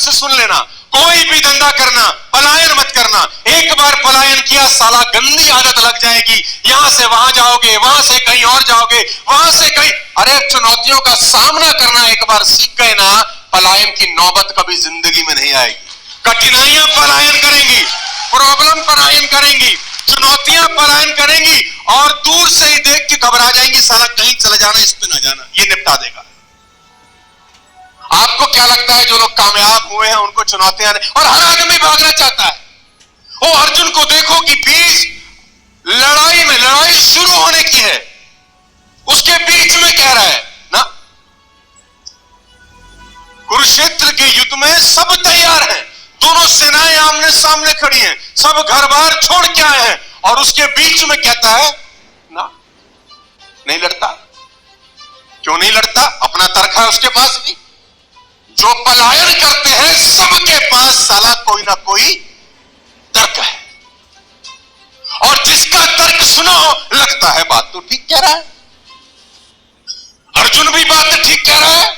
से सुन लेना, कोई भी धंधा करना पलायन मत करना। एक बार पलायन किया साला गंदी आदत लग जाएगी, यहां से वहां जाओगे, वहां से कहीं और जाओगे, वहां से कहीं। अरे चुनौतियों का सामना करना एक बार सीख गए ना, पलायन की नौबत कभी जिंदगी में नहीं आएगी। कठिनाइयां पलायन करेंगी, प्रॉब्लम पलायन करेंगी, चुनौतियां पलायन करेंगी और दूर से ही देख के घबरा जाएंगी, साला कहीं चला जाना, इस पे ना जाना, ये निपटा देगा। आपको क्या लगता है जो लोग कामयाब हुए हैं उनको चुनौतियां नहीं, और हर आदमी भागना चाहता है। वो अर्जुन को देखो कि बीच लड़ाई में, लड़ाई शुरू होने की है, उसके बीच में कह रहा है ना, कुरुक्षेत्र के युद्ध में सब तैयार हैं, दोनों सेनाएं आमने सामने खड़ी हैं, सब घर बार छोड़ के आए हैं, और उसके बीच में कहता है ना नहीं लड़ता। क्यों नहीं लड़ता? अपना तर्क है उसके पास भी। जो पलायन करते हैं सबके पास साला कोई ना कोई तर्क है, और जिसका तर्क सुनो लगता है बात तो ठीक कह रहा है। अर्जुन भी बात ठीक कह रहा है,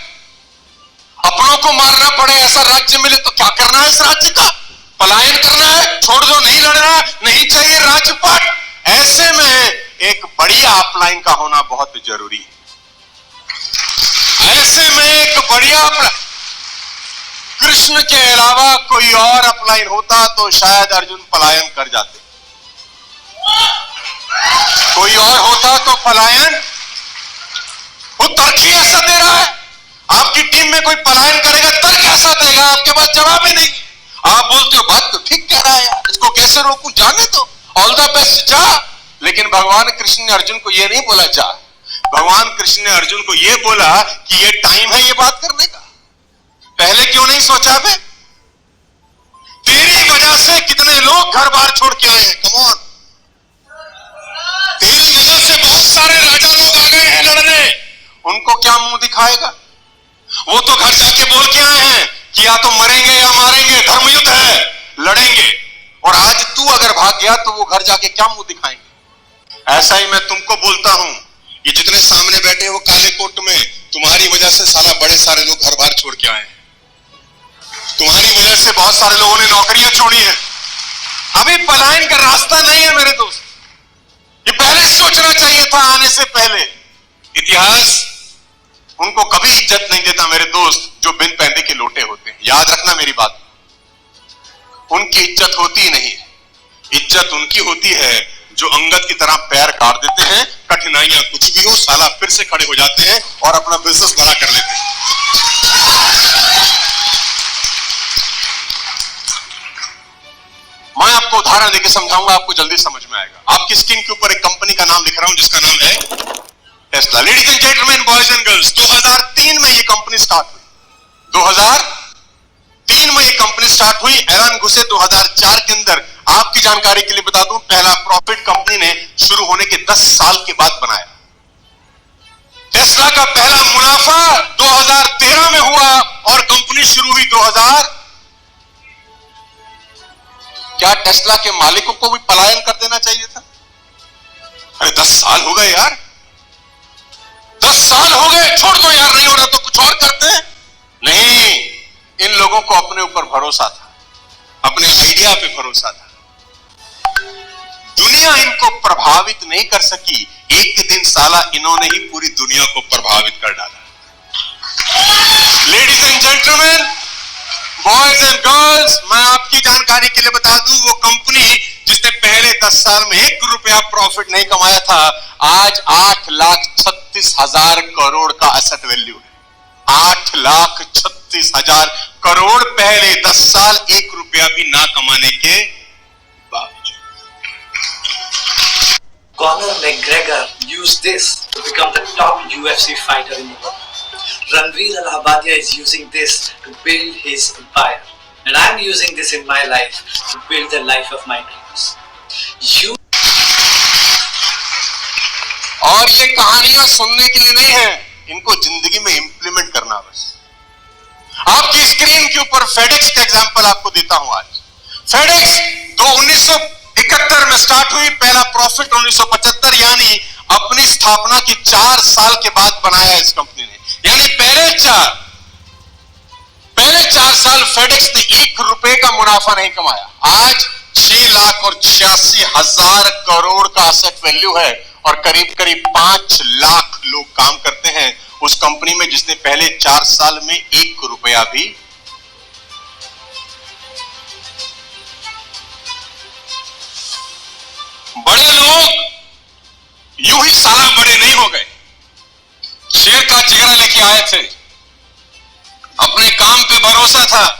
अपनों को मारना पड़े ऐसा राज्य मिले तो क्या करना है, इस राज्य का पलायन करना है, छोड़ दो, नहीं लड़ना, नहीं चाहिए राजपाट। ऐसे में एक बढ़िया अपलाइन का होना बहुत जरूरी है। ऐसे में एक बढ़िया कृष्ण के अलावा कोई और अपलाइन होता तो शायद अर्जुन पलायन कर जाते, कोई और होता तो पलायन। वो तर्क ही ऐसा दे रहा है, आपकी टीम में कोई पलायन करेगा तर्क ऐसा देगा, आपके पास जवाब ही नहीं। आप बोलते हो बात तो ठीक कह रहा है यार, इसको कैसे रोकूं, जाने तो, ऑल द बेस्ट, जा। लेकिन भगवान कृष्ण ने अर्जुन को यह नहीं बोला जा, भगवान कृष्ण ने अर्जुन को यह बोला कि यह टाइम है ये बात करने का, पहले क्यों नहीं सोचा बे? तेरी वजह से कितने लोग घर बार छोड़ के आए हैं, कम ऑन। तेरी वजह से बहुत सारे राजा लोग आ गए हैं लड़ने, उनको क्या मुंह दिखाएगा? वो तो घर जाके बोल के आए हैं कि या तो मरेंगे या मारेंगे, धर्मयुद्ध है, लड़ेंगे। और आज तू अगर भाग गया तो वो घर जाके क्या मुंह दिखाएंगे? ऐसा ही मैं तुमको बोलता हूं, ये जितने सामने बैठे हो काले कोट में, तुम्हारी वजह से साला बड़े सारे लोग घर बार छोड़ के आए हैं, तुम्हारी वजह से बहुत सारे लोगों ने नौकरियां छोड़ी हैं। अभी पलायन का रास्ता नहीं है मेरे दोस्त, ये पहले सोचना चाहिए था, आने से पहले। इतिहास उनको कभी इज्जत नहीं देता मेरे दोस्त जो बिन पैदे के लोटे होते हैं, याद रखना मेरी बात। उनकी इज्जत होती नहीं है, इज्जत उनकी होती है जो अंगद की तरह पैर काट देते हैं, कठिनाइयां कुछ भी हो साला फिर से खड़े हो जाते हैं और अपना बिजनेस बड़ा कर लेते हैं। मैं आपको उदाहरण देकर समझाऊंगा, आपको जल्दी समझ में आएगा। आपकी स्क्रीन के ऊपर एक कंपनी का नाम लिख रहा हूं जिसका नाम है Tesla. Ladies and gentleman, boys and girls, 2003 में ये कंपनी स्टार्ट हुई, 2003 में ये कंपनी स्टार्ट हुई, एलन घुसे 2004 के अंदर। आपकी जानकारी के लिए बता दूं, पहला प्रॉफिट कंपनी ने शुरू होने के 10 साल के बाद बनाया। टेस्ला का पहला मुनाफा 2013 में हुआ और कंपनी शुरू हुई 2000। क्या टेस्ला के मालिकों को भी पलायन कर देना चाहिए था? अरे 10 साल हो गए यार, 10 साल हो गए, छोड़ दो यार, नहीं हो रहा तो कुछ और करते हैं। नहीं, इन लोगों को अपने ऊपर भरोसा था, अपने आइडिया पे भरोसा था। दुनिया इनको प्रभावित नहीं कर सकी, एक दिन साला इन्होंने ही पूरी दुनिया को प्रभावित कर डाला। Ladies and gentleman, boys and girls, मैं आपकी जानकारी के लिए बता दूं, वो कंपनी जिसने पहले 10 साल में 1 रुपया प्रॉफिट नहीं कमाया था, आज 8,36,000 करोड़ का एसेट वैल्यू है। 8,36,000 करोड़ पहले 10 साल 1 रुपया भी ना कमाने के बावजूद। Conor McGregor used this to become the top UFC fighter in the world. Ranveer Allahabadia is using this to build his empire, and I'm using this in my life to build the life of my dreams. और ये कहानियां सुनने के लिए नहीं है, इनको जिंदगी में इंप्लीमेंट करना बस। आपकी स्क्रीन के ऊपर फेडेक्स का एग्जांपल आपको देता हूं आज। फेडेक्स 1971 में स्टार्ट हुई, पहला प्रॉफिट 1975, यानी अपनी स्थापना के 4 साल के बाद बनाया इस कंपनी ने। यानी पहले 4 4 साल फेडेक्स ने 1 रुपए का मुनाफा नहीं कमाया। आज 6,86,000 करोड़ का एसेट वैल्यू है और करीब करीब 5 लाख लोग काम करते हैं उस कंपनी में जिसने पहले 4 साल में 1 रुपया भी। बड़े लोग यूं ही साला बड़े नहीं हो गए, शेर का जिगरा लेके आए थे, अपने काम पे भरोसा था।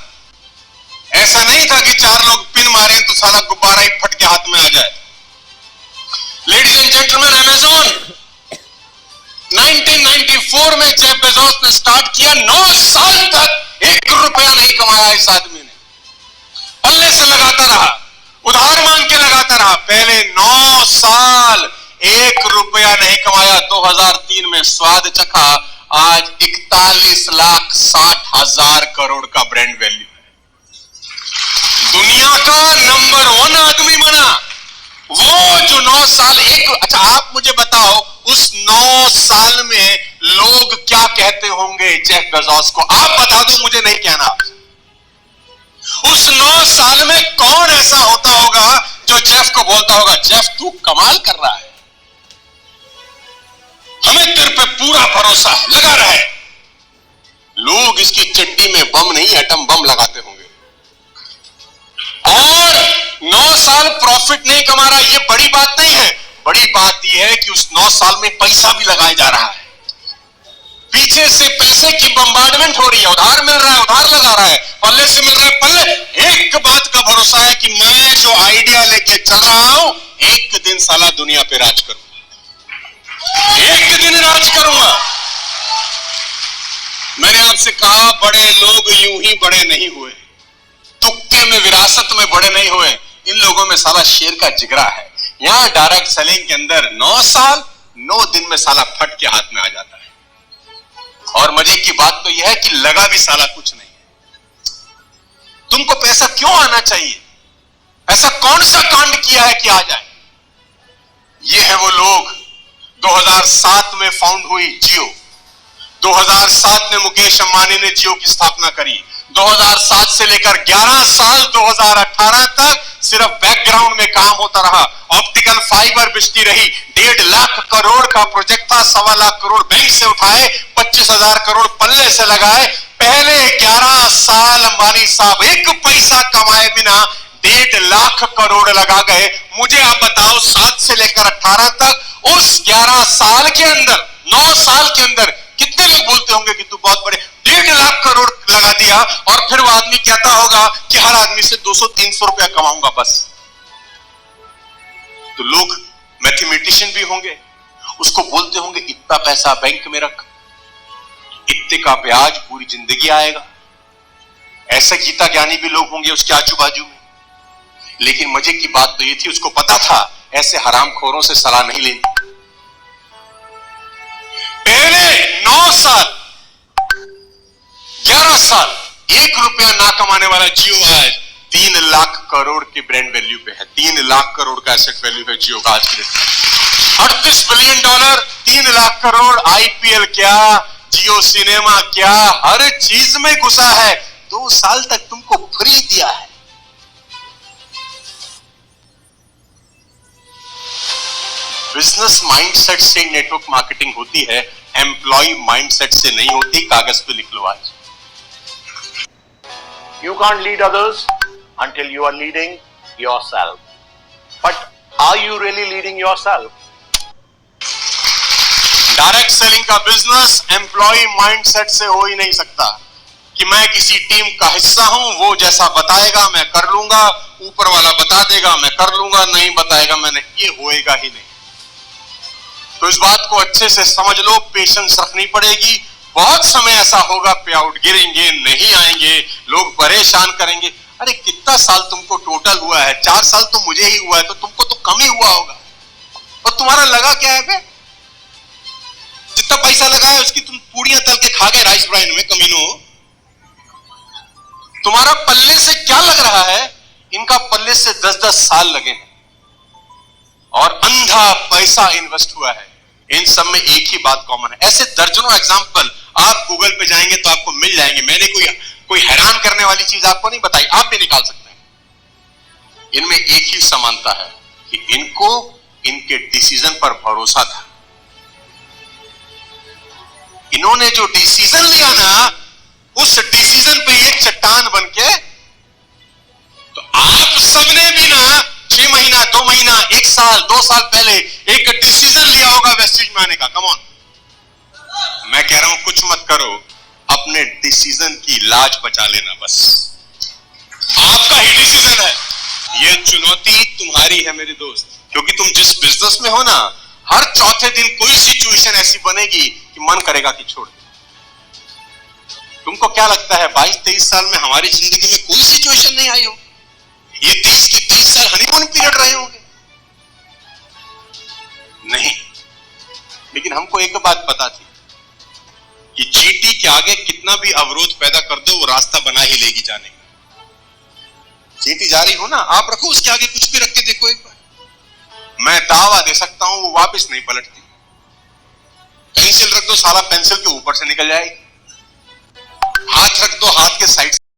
ऐसा नहीं था कि 4 लोग पिन मारे तो साला गुब्बारा ही फट के हाथ में आ जाए। लेडीज एंड जेंटलमैन, अमेज़न 1994 में जेफ बेजोस ने स्टार्ट किया, 9 साल तक 1 रुपया नहीं कमाया इस आदमी ने। पल्ले से लगाता रहा, उधार मांग के लगाता रहा, पहले 9 साल 1 रुपया नहीं कमाया। 2003 में स्वाद चखा, आज 41,60,000 करोड़ का ब्रांड वैल्यू है। दुनिया का नंबर 1 आदमी बना वो जो 9 साल अच्छा आप मुझे बताओ उस 9 साल में लोग क्या कहते होंगे जेफ बेजोस को? आप बता दो, मुझे नहीं कहना। उस 9 साल में कौन ऐसा होता होगा जो जेफ को बोलता होगा, जेफ तू कमाल कर रहा है, हमें तेरे पे पूरा भरोसा है, लगा रहे। लोग इसकी चड्डी में बम नहीं एटम बम लगाते होंगे। और 9 साल प्रॉफिट नहीं कमा रहा, ये बड़ी बात नहीं है। बड़ी बात यह है कि उस 9 साल में पैसा भी लगाया जा रहा है, पीछे से पैसे की बम्बार्डमेंट हो रही है, उधार मिल रहा है, उधार लगा रहा है, पल्ले से मिल रहा है, पल्ले। एक बात का भरोसा है कि मैं जो आइडिया लेके चल रहा हूं, एक दिन साला दुनिया पे राज करूंगा, एक दिन राज करूंगा। मैंने आपसे कहा बड़े लोग यूं ही बड़े नहीं हुए, तुक्के में विरासत में बड़े नहीं हुए। इन लोगों में साला शेर का जिगरा है। यहां डायरेक्ट सेलिंग के अंदर 9 साल 9 दिन में साला फट के हाथ में आ जाता है। और मजे की बात तो यह है कि लगा भी साला कुछ नहीं। तुमको पैसा क्यों आना चाहिए? ऐसा कौन सा कांड किया है कि आ जाए? ये है वो लोग। 2007 में फाउंड हुई जियो। 2007 में मुकेश अंबानी ने जियो की स्थापना करी। 2007 से लेकर 11 साल 2018 तक सिर्फ बैकग्राउंड में काम होता रहा। ऑप्टिकल फाइबर बिजली रही। 1.5 लाख करोड़ का प्रोजेक्ट था, 1.25 लाख करोड़ बैंक से उठाए, 25,000 करोड़ पल्ले से लगाए। पहले 11 साल अंबानी साहब एक पैसा कमाए बिना 1.5 लाख करोड़ लगा गए। मुझे आप बताओ 7 से लेकर 18 तक उस 11 साल के अंदर, 9 साल के अंदर कितने लोग बोलते होंगे कि तू बहुत बड़े, 1.5 लाख करोड़ लगा दिया। और फिर वो आदमी कहता होगा कि हर आदमी से 200-300 रुपया कमाऊंगा बस। तो लोग मैथमेटिशियन भी होंगे, उसको बोलते होंगे इतना पैसा बैंक में रख, इतने का ब्याज पूरी जिंदगी आएगा। ऐसे गीता ज्ञानी भी लोग होंगे उसके आजू बाजू में। लेकिन मजे की बात तो ये थी, उसको पता था ऐसे हरामखोरों से सलाह नहीं लेनी। पहले 9 साल 11 साल 1 रुपया ना कमाने वाला जियो आज 3 लाख करोड़ के ब्रांड वैल्यू पे है। 3 लाख करोड़ का एसेट वैल्यू है जियो का आज के डेट में। $38 बिलियन, 3 लाख करोड़। आईपीएल क्या, जियो सिनेमा क्या, हर चीज में घुसा है। 2 साल तक तुमको फ्री दिया है। बिजनेस माइंडसेट से नेटवर्क मार्केटिंग होती है, एम्प्लॉय माइंडसेट से नहीं होती। कागज पे लिख लो आज। You can't lead others until you are leading yourself. But are you really leading yourself? Direct selling का बिजनेस एम्प्लॉय माइंडसेट से हो ही नहीं सकता कि मैं किसी टीम का हिस्सा हूं, वो जैसा बताएगा मैं कर लूंगा, ऊपर वाला बता देगा मैं कर लूंगा, नहीं बताएगा मैं नहीं, ये होएगा ही नहीं। तो इस बात को अच्छे से समझ लो, पेशेंस रखनी पड़ेगी। बहुत समय ऐसा होगा पे आउट गिरेंगे, नहीं आएंगे, लोग परेशान करेंगे। अरे कितना साल तुमको टोटल हुआ है? 4 साल तो मुझे ही हुआ है, तो तुमको तो कम ही हुआ होगा। और तुम्हारा लगा क्या है बे? जितना पैसा लगा है उसकी तुम पूड़ियां तल के खा गए राइस ब्राइन में, कमीनो। तुम्हारा पल्ले से क्या लग रहा है? इनका पल्ले से 10-10 साल लगे हैं और अंधा पैसा इन्वेस्ट हुआ है। इन सब में एक ही बात कॉमन है। ऐसे दर्जनों एग्जाम्पल आप गूगल पे जाएंगे तो आपको मिल जाएंगे। मैंने कोई हैरान करने वाली वाली चीज आपको नहीं बताई, आप भी निकाल सकते हैं। इनमें एक ही समानता है कि इनको इनके डिसीजन पर भरोसा था। इन्होंने जो डिसीजन लिया ना, उस डिसीजन पे ये चट्टान बन के, तो आप सबने भी ना 6 महीना 2 महीना 1 साल 2 साल पहले एक डिसीजन लिया होगा वेस्टेज में आने का। कम ऑन, मैं कह रहा हूं कुछ मत करो, अपने डिसीजन की लाज बचा लेना, बस आपका ही डिसीजन है। ये चुनौती तुम्हारी है मेरे दोस्त, क्योंकि तुम जिस बिजनेस में हो ना, हर चौथे दिन कोई सिचुएशन ऐसी बनेगी कि मन करेगा कि छोड़ दे। तुमको क्या लगता है 22-23 साल में हमारी जिंदगी में कोई सिचुएशन नहीं आई हो? ये 30 के 30 साल हनीमून पीरियड रहे होंगे? नहीं। लेकिन हमको एक बात पता थी कि चींटी के आगे कितना भी अवरोध पैदा कर दो, वो रास्ता बना ही लेगी जाने का। चींटी जा रही हो ना, आप रखो उसके आगे कुछ भी रख के देखो एक बार, मैं दावा दे सकता हूं वो वापस नहीं पलटती। पेंसिल रख दो, सारा पेंसिल के ऊपर से निकल जाएगी। हाथ रख दो, हाथ के साइड